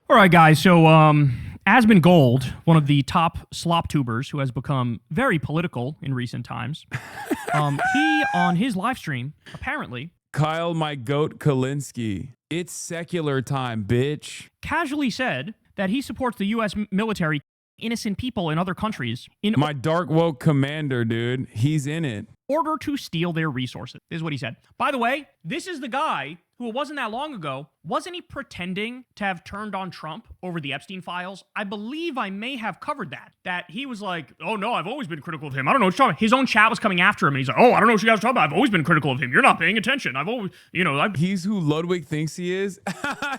All right, guys. So, ASMONGOLD, one of the top slop tubers who has become very political in recent times, he, on his live stream, apparently, Kyle, my goat Kalinske. It's secular time, bitch. casually said that he supports the U.S. military, innocent people in other countries, in My dark woke commander, dude. He's in it. order to steal their resources. This is what he said. By the way, this is the guy who, it wasn't that long ago, wasn't he pretending to have turned on Trump over the Epstein files? I believe I may have covered that. That he was like, oh no, I've always been critical of him. I don't know what you're talking about. His own chat was coming after him, and he's like, oh, I don't know what you guys are talking about. I've always been critical of him. You're not paying attention. I've always, He's who Ludwig thinks he is.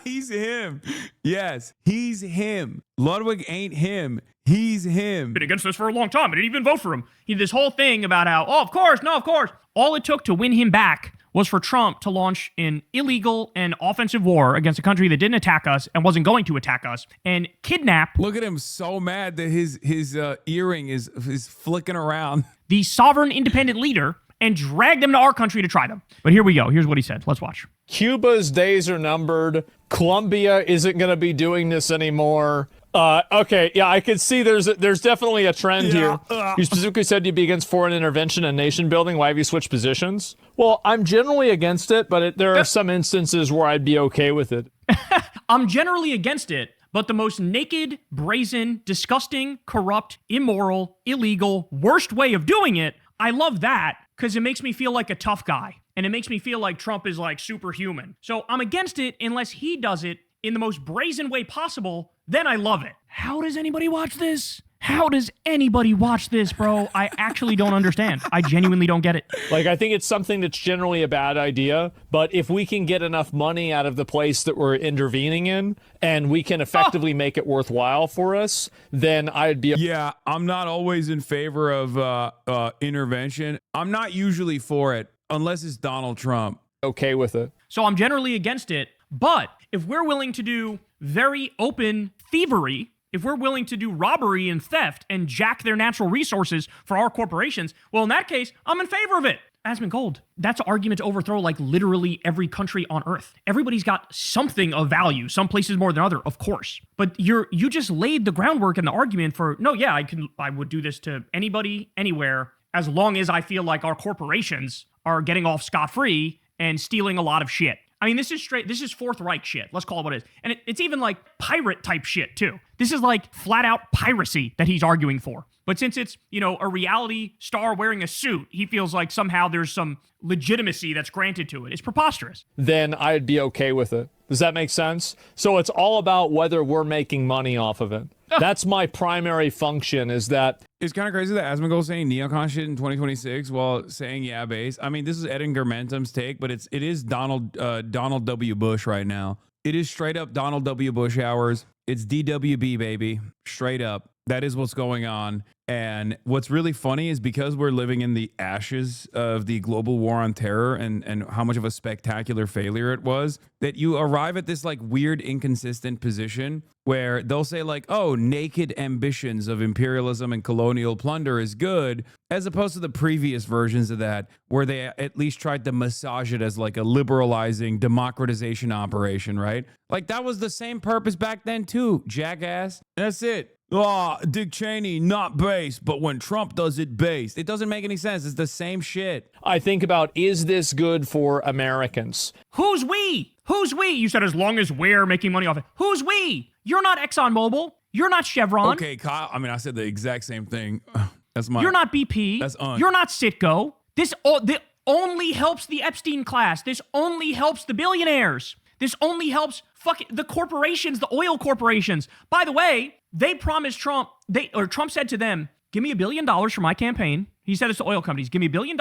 He's him. Yes, he's him. Ludwig ain't him. He's him. been against this for a long time. I didn't even vote for him. He did this whole thing about how, oh, of course, no, of course. All it took to win him back was for Trump to launch an illegal and offensive war against a country that didn't attack us and wasn't going to attack us and kidnap Look at him, so mad that his earring is flicking around. the sovereign independent leader and drag them to our country to try them. But here we go. Here's what he said. Let's watch. Cuba's days are numbered. Colombia isn't going to be doing this anymore. Okay, yeah, I could see there's definitely a trend here. You specifically said you'd be against foreign intervention and nation building. Why have you switched positions? Well, I'm generally against it, but there are some instances where I'd be okay with it. I'm generally against it, but the most naked, brazen, disgusting, corrupt, immoral, illegal, worst way of doing it, I love that because it makes me feel like a tough guy. And it makes me feel like Trump is like superhuman. So I'm against it unless he does it in the most brazen way possible. Then I love it. How does anybody watch this? How does anybody watch this, bro? I actually don't understand. I genuinely don't get it. Like, I think it's something that's generally a bad idea, but if we can get enough money out of the place that we're intervening in and we can effectively make it worthwhile for us, then I'd be... Yeah, I'm not always in favor of intervention. I'm not usually for it unless it's Donald Trump. okay with it. So I'm generally against it. But if we're willing to do very open thievery, if we're willing to do robbery and theft and jack their natural resources for our corporations, well, in that case, I'm in favor of it. ASMONGOLD, that's an argument to overthrow like literally every country on earth. Everybody's got something of value, some places more than other, of course. But you just laid the groundwork and the argument for, no, yeah, I would do this to anybody, anywhere, as long as I feel like our corporations are getting off scot-free and stealing a lot of shit. I mean, this is Fourth Reich shit. Let's call it what it is. And it's even like pirate type shit too. This is like flat out piracy that he's arguing for. But since it's, a reality star wearing a suit, he feels like somehow there's some legitimacy that's granted to it. It's preposterous. Then I'd be okay with it. Does that make sense? So it's all about whether we're making money off of it. That's my primary function, is that... It's kind of crazy that ASMONGOLD saying neocon shit in 2026 while saying yeah base. I mean, this is Edgar Mentum's take, but it is Donald W. Bush right now. It is straight up Donald W. Bush hours. It's DWB, baby. Straight up. That is what's going on. And what's really funny is because we're living in the ashes of the global war on terror and how much of a spectacular failure it was, that you arrive at this like weird inconsistent position where they'll say like, oh, naked ambitions of imperialism and colonial plunder is good, as opposed to the previous versions of that where they at least tried to massage it as like a liberalizing democratization operation, right? Like that was the same purpose back then too, jackass. That's it. Oh, Dick Cheney, not based, but when Trump does it based. It doesn't make any sense. It's the same shit. I think about, is this good for Americans? Who's we? Who's we? You said as long as we're making money off it. Who's we? You're not ExxonMobil. You're not Chevron. Okay, Kyle. I mean, I said the exact same thing. That's my... You're not BP. That's You're not Citgo. This only helps the Epstein class. This only helps the billionaires. This only helps the corporations, the oil corporations. By the way, they promised Trump, Trump said to them, give me $1 billion for my campaign. He said this to oil companies, give me $1 billion,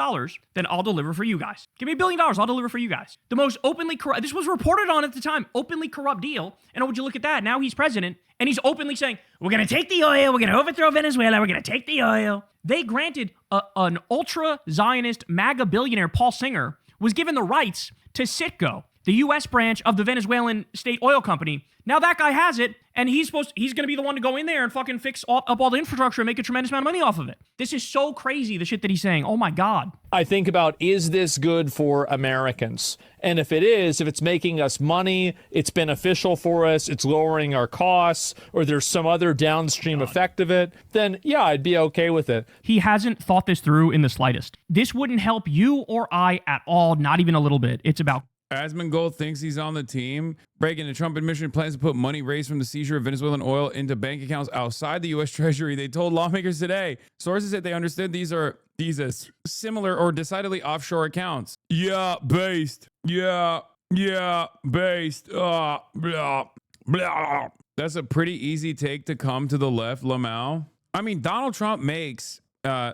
then I'll deliver for you guys. Give me $1 billion, I'll deliver for you guys. The most openly corrupt, this was reported on at the time, openly corrupt deal. And would you look at that? Now he's president and he's openly saying, we're going to take the oil, we're going to overthrow Venezuela, we're going to take the oil. They granted an ultra-Zionist MAGA billionaire, Paul Singer, was given the rights to Citgo, the U.S. branch of the Venezuelan state oil company, Now that guy has it, and he's going to be the one to go in there and fucking fix up all the infrastructure and make a tremendous amount of money off of it. This is so crazy, the shit that he's saying. Oh my God. I think about, is this good for Americans? And if it is, if it's making us money, it's beneficial for us, it's lowering our costs, or there's some other downstream effect of it, then yeah, I'd be okay with it. He hasn't thought this through in the slightest. This wouldn't help you or I at all, not even a little bit. It's about Asmongold thinks he's on the team. Breaking the Trump administration plans to put money raised from the seizure of Venezuelan oil into bank accounts outside the U.S. Treasury. They told lawmakers today. Sources said they understood these as similar or decidedly offshore accounts. Yeah, based. Yeah, based. Blah, blah. That's a pretty easy take to come to the left, Lamau. I mean, Donald Trump makes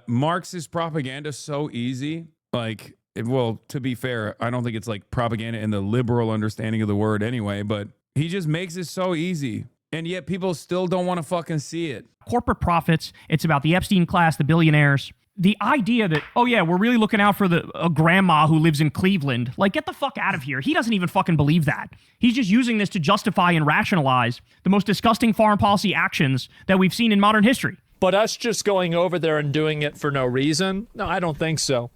Marxist propaganda so easy. Like, well, to be fair, I don't think it's like propaganda in the liberal understanding of the word anyway, but he just makes it so easy. And yet people still don't want to fucking see it. Corporate profits. It's about the Epstein class, the billionaires. The idea that, oh yeah, we're really looking out for a grandma who lives in Cleveland. Like, get the fuck out of here. He doesn't even fucking believe that. He's just using this to justify and rationalize the most disgusting foreign policy actions that we've seen in modern history. But us just going over there and doing it for no reason? No, I don't think so.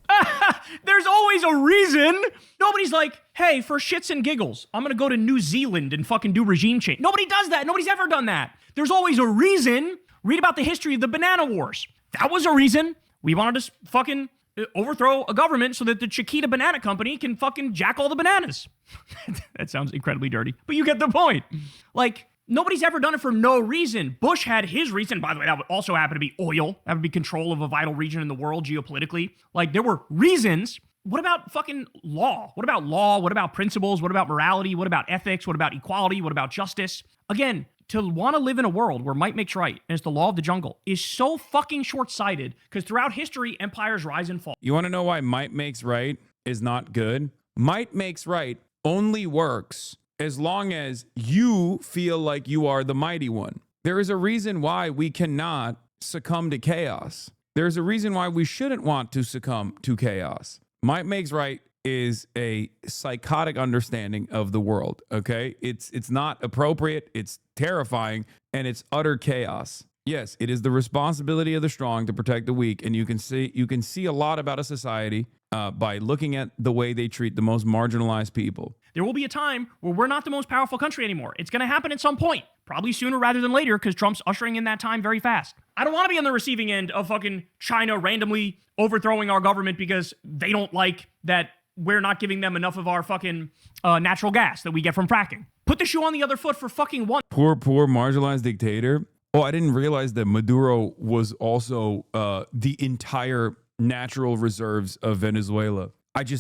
There's always a reason. Nobody's like, hey, for shits and giggles, I'm going to go to New Zealand and fucking do regime change. Nobody does that. Nobody's ever done that. There's always a reason. Read about the history of the banana wars. That was a reason. We wanted to fucking overthrow a government so that the Chiquita Banana Company can fucking jack all the bananas. That sounds incredibly dirty, but you get the point. Like, nobody's ever done it for no reason. Bush had his reason. By the way, that would also happen to be oil. That would be control of a vital region in the world geopolitically. Like, there were reasons. What about fucking law? What about law? What about principles? What about morality? What about ethics? What about equality? What about justice? Again, to want to live in a world where might makes right, and it's the law of the jungle, is so fucking short-sighted, because throughout history, empires rise and fall. You want to know why might makes right is not good? Might makes right only works as long as you feel like you are the mighty one. There is a reason why we cannot succumb to chaos. There's a reason why we shouldn't want to succumb to chaos. Might makes right is a psychotic understanding of the world, okay? It's not appropriate, it's terrifying, and it's utter chaos. Yes, it is the responsibility of the strong to protect the weak, and you can see a lot about a society by looking at the way they treat the most marginalized people. There will be a time where we're not the most powerful country anymore. It's going to happen at some point, probably sooner rather than later, because Trump's ushering in that time very fast. I don't want to be on the receiving end of fucking China randomly overthrowing our government because they don't like that we're not giving them enough of our fucking natural gas that we get from fracking. Put the shoe on the other foot for fucking one. Poor marginalized dictator. Oh, I didn't realize that Maduro was also the entire natural reserves of Venezuela.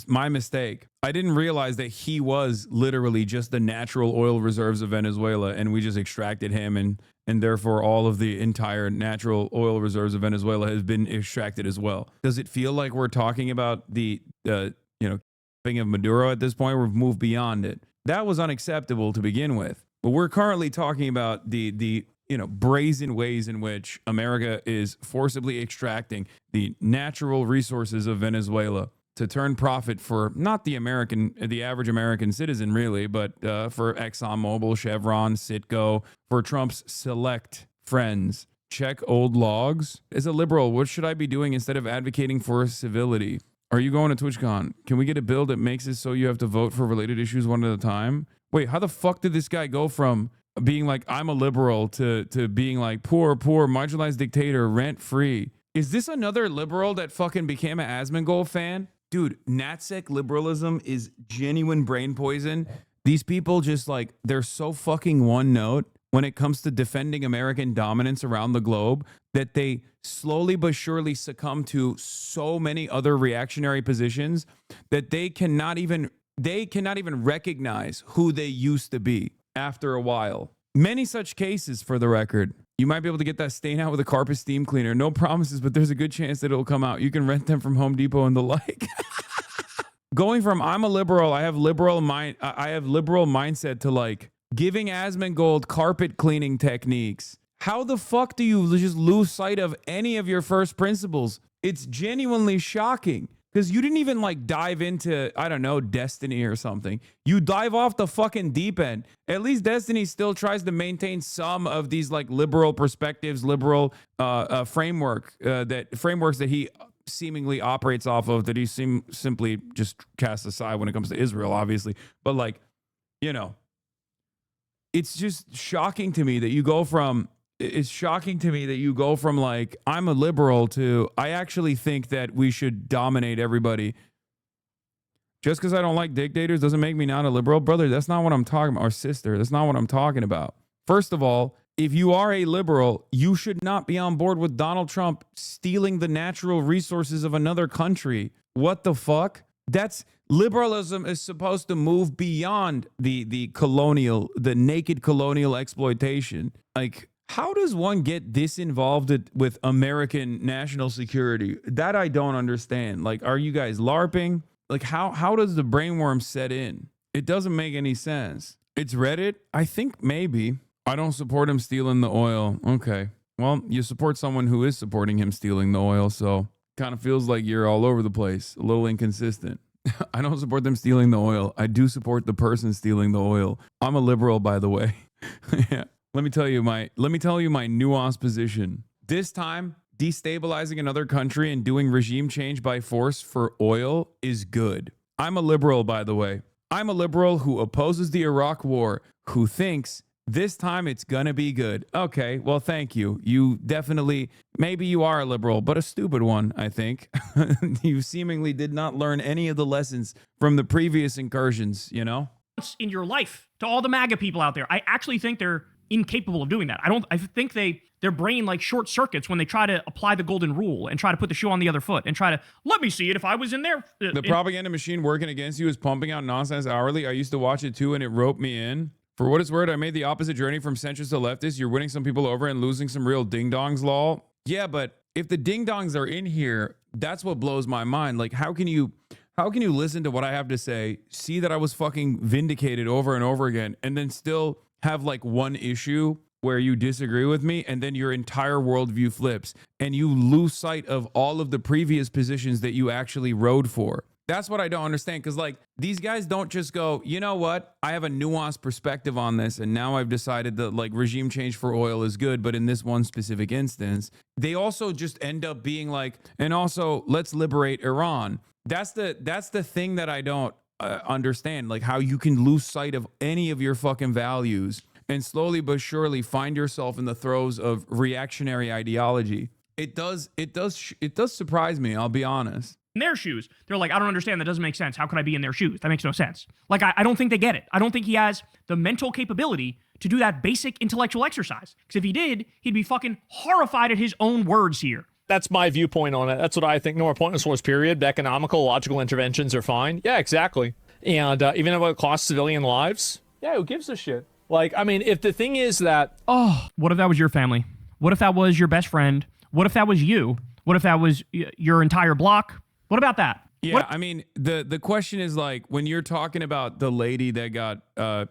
My mistake. I didn't realize that he was literally just the natural oil reserves of Venezuela, and we just extracted him, and therefore all of the entire natural oil reserves of Venezuela has been extracted as well. Does it feel like we're talking about the thing of Maduro at this point? We've moved beyond it. That was unacceptable to begin with. But we're currently talking about the brazen ways in which America is forcibly extracting the natural resources of Venezuela to turn profit for not the average American citizen, really, but for ExxonMobil, Chevron, Citgo, for Trump's select friends. Check old logs. As a liberal, what should I be doing instead of advocating for civility? Are you going to TwitchCon? Can we get a bill that makes it so you have to vote for related issues one at a time? Wait, how the fuck did this guy go from being like, I'm a liberal, to being like, poor, marginalized dictator, rent free? Is this another liberal that fucking became an Asmongold fan? Dude, NatSec liberalism is genuine brain poison. These people just like, they're so fucking one note when it comes to defending American dominance around the globe that they slowly but surely succumb to so many other reactionary positions that they cannot even recognize who they used to be after a while. Many such cases, for the record. You might be able to get that stain out with a carpet steam cleaner. No promises, but there's a good chance that it'll come out. You can rent them from Home Depot and the like. Going from I'm a liberal, I have liberal mindset to like giving Asmongold carpet cleaning techniques. How the fuck do you just lose sight of any of your first principles? It's genuinely shocking. Because you didn't even like dive into, I don't know, Destiny or something. You dive off the fucking deep end. At least Destiny still tries to maintain some of these like liberal perspectives, liberal frameworks that he seemingly operates off of, that he simply just casts aside when it comes to Israel, obviously. But like, you know, it's just shocking to me that you go from like, I'm a liberal to, I actually think that we should dominate everybody. Just because I don't like dictators doesn't make me not a liberal. Brother, that's not what I'm talking about. Or sister, that's not what I'm talking about. First of all, if you are a liberal, you should not be on board with Donald Trump stealing the natural resources of another country. What the fuck? Liberalism is supposed to move beyond the naked colonial exploitation. Like, how does one get this involved with American national security? That I don't understand. Like, are you guys LARPing? Like, how does the brainworm set in? It doesn't make any sense. It's Reddit? I think maybe. I don't support him stealing the oil. Okay. Well, you support someone who is supporting him stealing the oil, so kind of feels like you're all over the place, a little inconsistent. I don't support them stealing the oil. I do support the person stealing the oil. I'm a liberal, by the way. Yeah. Let me tell you my nuanced position. This time, destabilizing another country and doing regime change by force for oil is good. I'm a liberal, by the way. I'm a liberal who opposes the Iraq War, who thinks this time it's gonna be good. Okay, well, thank you. You definitely, maybe you are a liberal, but a stupid one, I think. You seemingly did not learn any of the lessons from the previous incursions, you know? In your life, to all the MAGA people out there, I actually think they're incapable of doing that. I think their brain like short circuits when they try to apply the golden rule and try to put the shoe on the other foot and try to, let me see it if I was in there. The propaganda machine working against you is pumping out nonsense hourly. I used to watch it too, and it roped me in. For what it's worth, I made the opposite journey from centrist to leftist. You're winning some people over and losing some real ding-dongs, lol. Yeah, but if the ding-dongs are in here, that's what blows my mind. Like, how can you listen to what I have to say, see that I was fucking vindicated over and over again, and then still have like one issue where you disagree with me, and then your entire worldview flips, and you lose sight of all of the previous positions that you actually rode for? That's what I don't understand, because like, these guys don't just go, you know what, I have a nuanced perspective on this, and now I've decided that like regime change for oil is good, but in this one specific instance, they also just end up being like, and also let's liberate Iran. That's the thing that I don't understand, like how you can lose sight of any of your fucking values and slowly but surely find yourself in the throes of reactionary ideology. It does surprise me, I'll be honest. In their shoes, they're like, I don't understand. That doesn't make sense. How could I be in their shoes? That makes no sense. Like, I don't think they get it. I don't think he has the mental capability to do that basic intellectual exercise. Because if he did, he'd be fucking horrified at his own words here. That's my viewpoint on it. That's what I think. No more pointless wars, period. Economical, logical interventions are fine. Yeah, exactly. And even if it costs civilian lives, yeah, who gives a shit? Like, I mean, if the thing is that... Oh, what if that was your family? What if that was your best friend? What if that was you? What if that was your entire block? What about that? Yeah, I mean, the question is like, when you're talking about the lady that got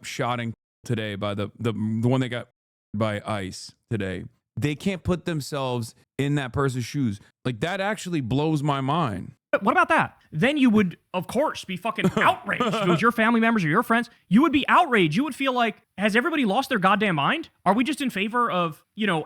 shot in today by the one that got by ICE today, they can't put themselves in that person's shoes. Like, that actually blows my mind. What about that? Then you would, of course, be fucking outraged. If it was your family members or your friends, you would be outraged. You would feel like, has everybody lost their goddamn mind? Are we just in favor of,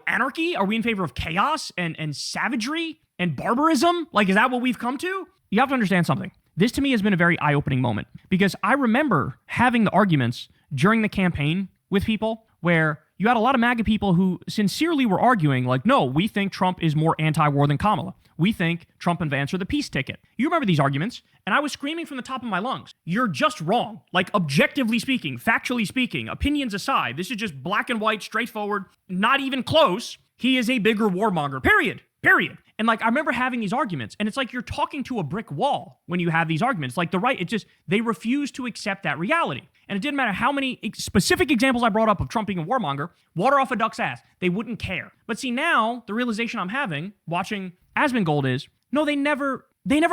anarchy? Are we in favor of chaos and savagery and barbarism? Like, is that what we've come to? You have to understand something. This to me has been a very eye-opening moment, because I remember having the arguments during the campaign with people where you had a lot of MAGA people who sincerely were arguing like, no, we think Trump is more anti-war than Kamala. We think Trump and Vance are the peace ticket. You remember these arguments, and I was screaming from the top of my lungs, you're just wrong. Like, objectively speaking, factually speaking, opinions aside, this is just black and white, straightforward, not even close. He is a bigger warmonger, period. And like, I remember having these arguments, and it's like you're talking to a brick wall when you have these arguments. Like they refuse to accept that reality. And it didn't matter how many specific examples I brought up of Trump being a warmonger, water off a duck's ass. They wouldn't care. But see, now the realization I'm having watching ASMONGOLD is, no, they never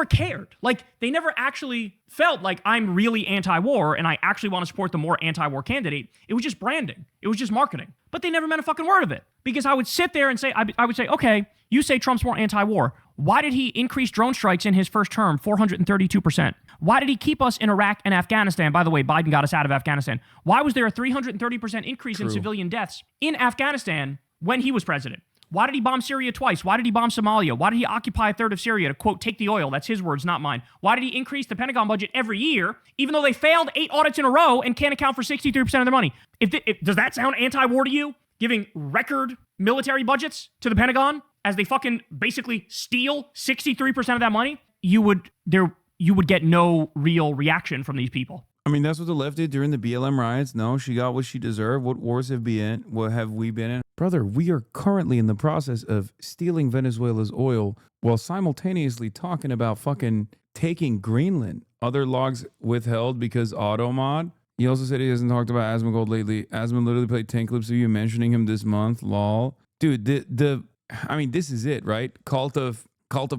cared. Like, they never actually felt like I'm really anti-war and I actually want to support the more anti-war candidate. It was just branding. It was just marketing. But they never meant a fucking word of it. Because I would sit there and say, I would say, okay, you say Trump's more anti-war. Why did he increase drone strikes in his first term 432%? Why did he keep us in Iraq and Afghanistan? By the way, Biden got us out of Afghanistan. Why was there a 330% increase in civilian deaths in Afghanistan when he was president? Why did he bomb Syria twice? Why did he bomb Somalia? Why did he occupy a third of Syria to, quote, take the oil? That's his words, not mine. Why did he increase the Pentagon budget every year, even though they failed 8 audits in a row and can't account for 63% of their money? Does that sound anti-war to you? Giving record military budgets to the Pentagon as they fucking basically steal 63% of that money? You would get no real reaction from these people. I mean, that's what the left did during the BLM riots. No, she got what she deserved. What wars have we been in? Brother, we are currently in the process of stealing Venezuela's oil while simultaneously talking about fucking taking Greenland. Other logs withheld because Automod. He also said he hasn't talked about Asmongold lately. Asmon literally played 10 clips of you mentioning him this month. Lol. Dude, I mean, this is it, right? Cult of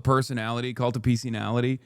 personality, cult of personality,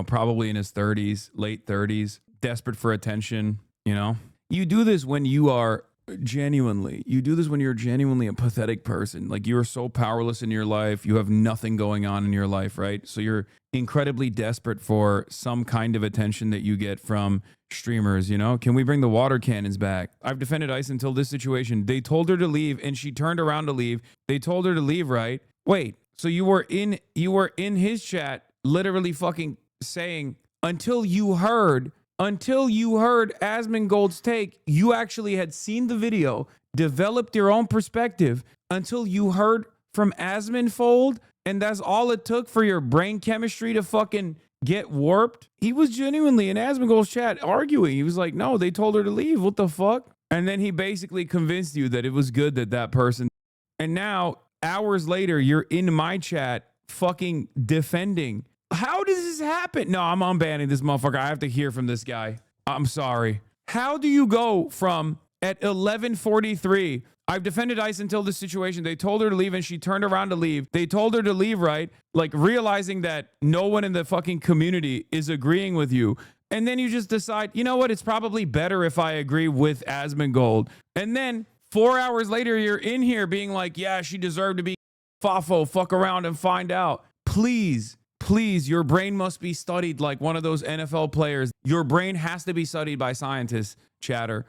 probably in his 30s, late 30s, desperate for attention, You do this when you're genuinely a pathetic person. Like, you're so powerless in your life. You have nothing going on in your life, right? So you're incredibly desperate for some kind of attention that you get from streamers, Can we bring the water cannons back? I've defended ICE until this situation. They told her to leave and she turned around to leave. They told her to leave, right? Wait, so you were in his chat literally fucking saying until you heard Asmongold's take, you actually had seen the video, developed your own perspective until you heard from Asmongold, and that's all it took for your brain chemistry to fucking get warped? He was genuinely in Asmongold's chat arguing. He was like, no, they told her to leave. What the fuck? And then he basically convinced you that it was good that person. And now, hours later, you're in my chat fucking defending. How does this happen? No, I'm unbanning this motherfucker. I have to hear from this guy. I'm sorry. How do you go from at 11:43, I've defended ICE until this situation. They told her to leave and she turned around to leave. They told her to leave, right? Like, realizing that no one in the fucking community is agreeing with you. And then you just decide, you know what? It's probably better if I agree with Asmongold. And then 4 hours later, you're in here being like, yeah, she deserved to be fafo. Fuck around and find out. Please, your brain must be studied like one of those NFL players. Your brain has to be studied by scientists, chatter.